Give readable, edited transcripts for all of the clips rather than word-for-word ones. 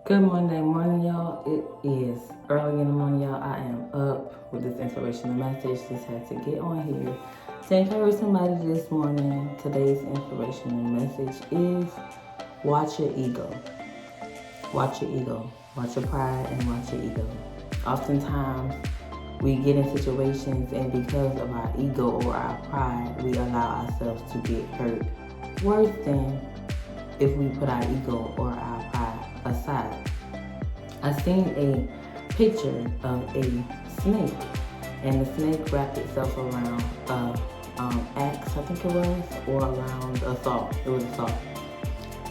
Good Monday morning, y'all. It is early in the morning, y'all. I am up with this inspirational message. Just had to get on here to encourage somebody this morning. Today's inspirational message is watch your ego. Watch your ego. Watch your pride and watch your ego. Oftentimes, we get in situations and because of our ego or our pride, we allow ourselves to get hurt. Worse than if we put our ego or our pride aside. I seen a picture of a snake, and the snake wrapped itself around a axe, I think it was, or around a saw. It was a saw.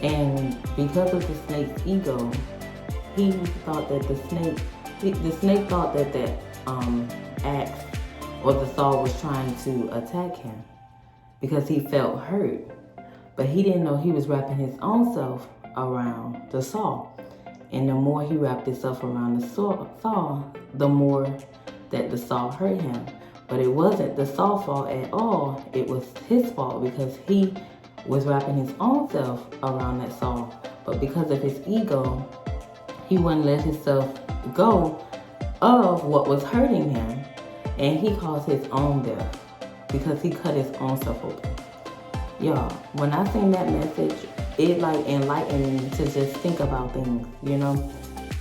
And because of the snake's ego, he thought that the snake thought that axe or the saw was trying to attack him because he felt hurt. But he didn't know he was wrapping his own self around the saw. And the more he wrapped himself around the saw, the more that the saw hurt him. But it wasn't the saw fault at all. It was his fault because he was wrapping his own self around that saw. But because of his ego, he wouldn't let himself go of what was hurting him. And he caused his own death because he cut his own self open. Y'all, when I seen that message, it enlightened me to just think about things, you know.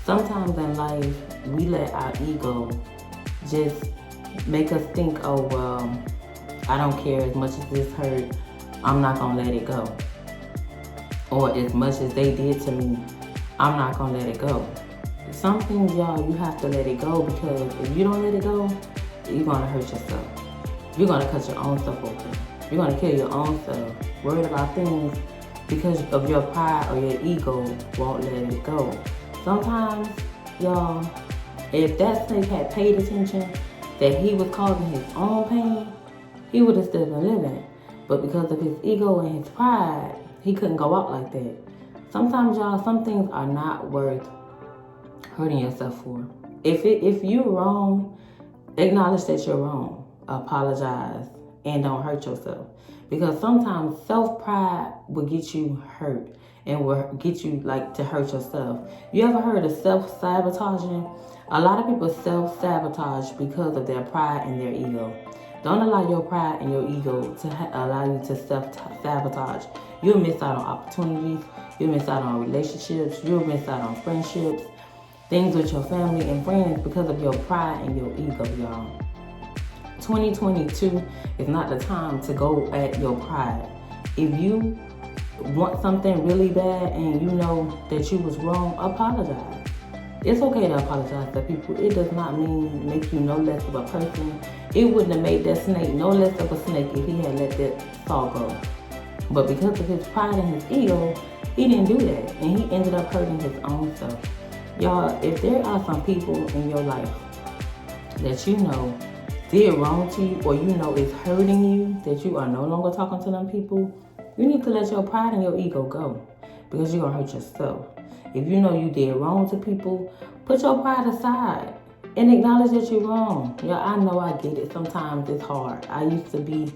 Sometimes in life, we let our ego just make us think, oh, well, I don't care as much as this hurt, I'm not gonna let it go. Or as much as they did to me, I'm not gonna let it go. Some things, y'all, you have to let it go because if you don't let it go, you're gonna hurt yourself. You're gonna cut your own stuff open. You're gonna kill your own self. Worried about things because of your pride or your ego won't let it go. Sometimes, y'all, if that snake had paid attention that he was causing his own pain, he would have still been living. But because of his ego and his pride, he couldn't go out like that. Sometimes, y'all, some things are not worth hurting yourself for. If you're wrong, acknowledge that you're wrong. Apologize and don't hurt yourself. Because sometimes self-pride will get you hurt and will get you to hurt yourself. You ever heard of self-sabotaging? A lot of people self-sabotage because of their pride and their ego. Don't allow your pride and your ego to allow you to self-sabotage. You'll miss out on opportunities. You'll miss out on relationships. You'll miss out on friendships. Things with your family and friends because of your pride and your ego, y'all. 2022 is not the time to go at your pride. If you want something really bad and you know that you was wrong, apologize. It's okay to apologize to people. It does not make you no less of a person. It wouldn't have made that snake no less of a snake if he had let that saw go. But because of his pride and his ego, he didn't do that. And he ended up hurting his own self. Y'all, if there are some people in your life that you know did wrong to you or you know is hurting you, that you are no longer talking to them people, you need to let your pride and your ego go because you're going to hurt yourself. If you know you did wrong to people, put your pride aside and acknowledge that you're wrong. Yeah, I know I get it. Sometimes it's hard. I used to be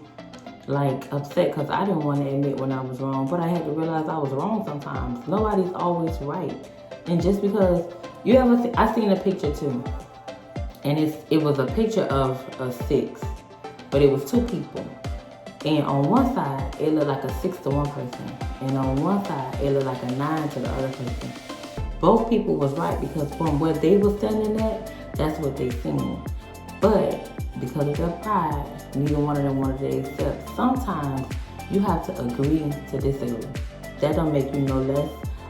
upset because I didn't want to admit when I was wrong, but I had to realize I was wrong sometimes. Nobody's always right. And just because I seen a picture too. And it was a picture of a 6, but it was 2 people. And on one side, it looked like a 6 to one person. And on one side, it looked like a 9 to the other person. Both people was right because from where they were standing at, that's what they seen. But because of their pride, neither one of them wanted to accept. Sometimes you have to agree to disagree. That don't make you no less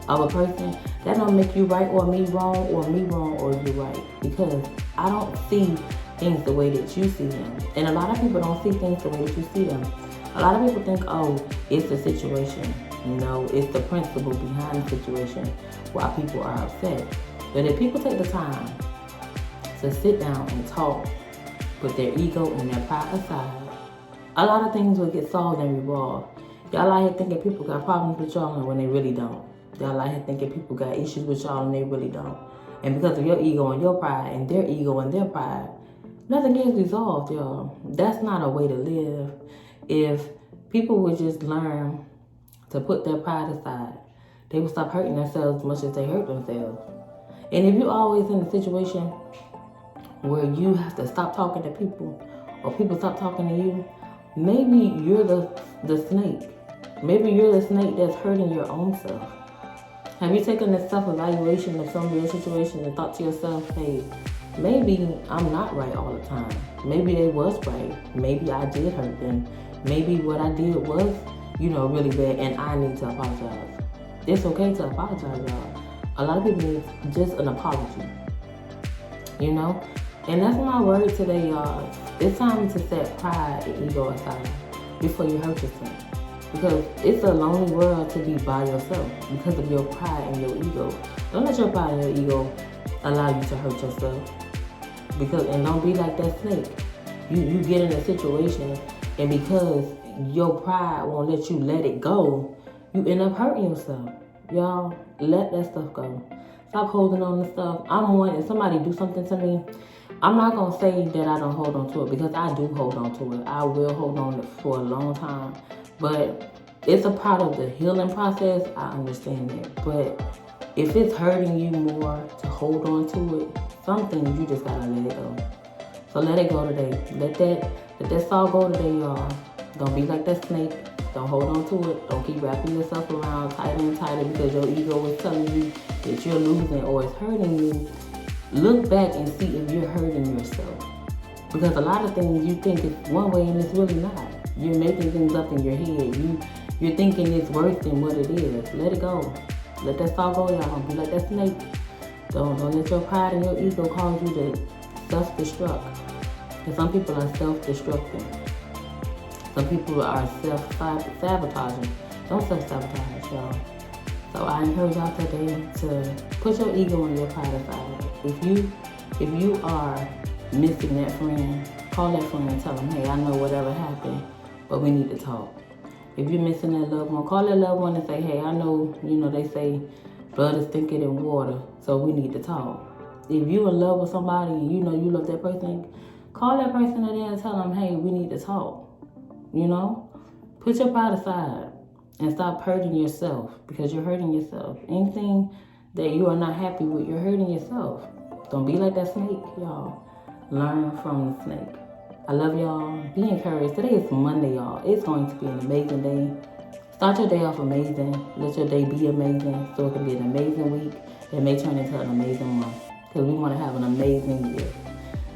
of a person. That don't make you right or me wrong or you right. Because I don't see things the way that you see them. And a lot of people don't see things the way that you see them. A lot of people think, oh, it's the situation. No, it's the principle behind the situation why people are upset. But if people take the time to sit down and talk with their ego and their pride aside, a lot of things will get solved and resolved. Y'all out here thinking people got problems with y'all when they really don't. Y'all out here thinking people got issues with y'all and they really don't. And because of your ego and your pride and their ego and their pride, nothing gets resolved, y'all. That's not a way to live. If people would just learn to put their pride aside, they will stop hurting themselves as much as they hurt themselves. And if you're always in a situation where you have to stop talking to people or people stop talking to you, maybe you're the snake. Maybe you're the snake that's hurting your own self. Have you taken a self-evaluation of some of your situations and thought to yourself, hey, maybe I'm not right all the time. Maybe they was right. Maybe I did hurt them. Maybe what I did was, really bad and I need to apologize. It's okay to apologize, y'all. A lot of people need just an apology, And that's my word today, y'all. It's time to set pride and ego aside before you hurt yourself. Because it's a lonely world to be by yourself because of your pride and your ego. Don't let your pride and your ego allow you to hurt yourself. And don't be like that snake. You get in a situation, and because your pride won't let you let it go, you end up hurting yourself. Y'all, let that stuff go. Stop holding on to stuff. If somebody do something to me, I'm not going to say that I don't hold on to it, because I do hold on to it. I will hold on to it for a long time. But it's a part of the healing process. I understand that. But if it's hurting you more to hold on to it, something, you just got to let it go. So let it go today. Let that saw go today, y'all. Don't be like that snake. Don't hold on to it. Don't keep wrapping yourself around tighter and tighter because your ego is telling you that you're losing or it's hurting you. Look back and see if you're hurting yourself. Because a lot of things you think is one way and it's really not. You're making things up in your head. You're thinking it's worse than what it is. Let it go. Let that saw go, y'all. Don't be like that snake. Don't let your pride and your ego cause you to self-destruct. And some people are self-destructing. Some people are self-sabotaging. Don't self-sabotage, y'all. So I encourage y'all today to put your ego and your pride aside. If you are missing that friend, call that friend and tell them, hey, I know whatever happened, but we need to talk. If you're missing that loved one, call that loved one and say, hey, I know, they say blood is thicker than water, so we need to talk. If you're in love with somebody and you know you love that person, call that person today and tell them, hey, we need to talk. Put your pride aside and stop hurting yourself, because you're hurting yourself. Anything that you are not happy with, you're hurting yourself. Don't be like that snake, y'all. Learn from the snake. I love y'all. Be encouraged. Today is Monday, y'all. It's going to be an amazing day. Start your day off amazing. Let your day be amazing so it can be an amazing week that may turn into an amazing month, because we want to have an amazing year.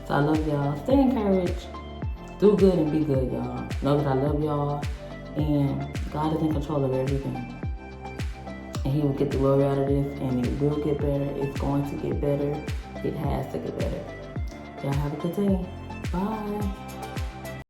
So I love y'all. Stay encouraged. Do good and be good, y'all. Know that I love y'all, and God is in control of everything. And He will get the glory out of this, and it will get better. It's going to get better. It has to get better. Y'all have a good day. Bye.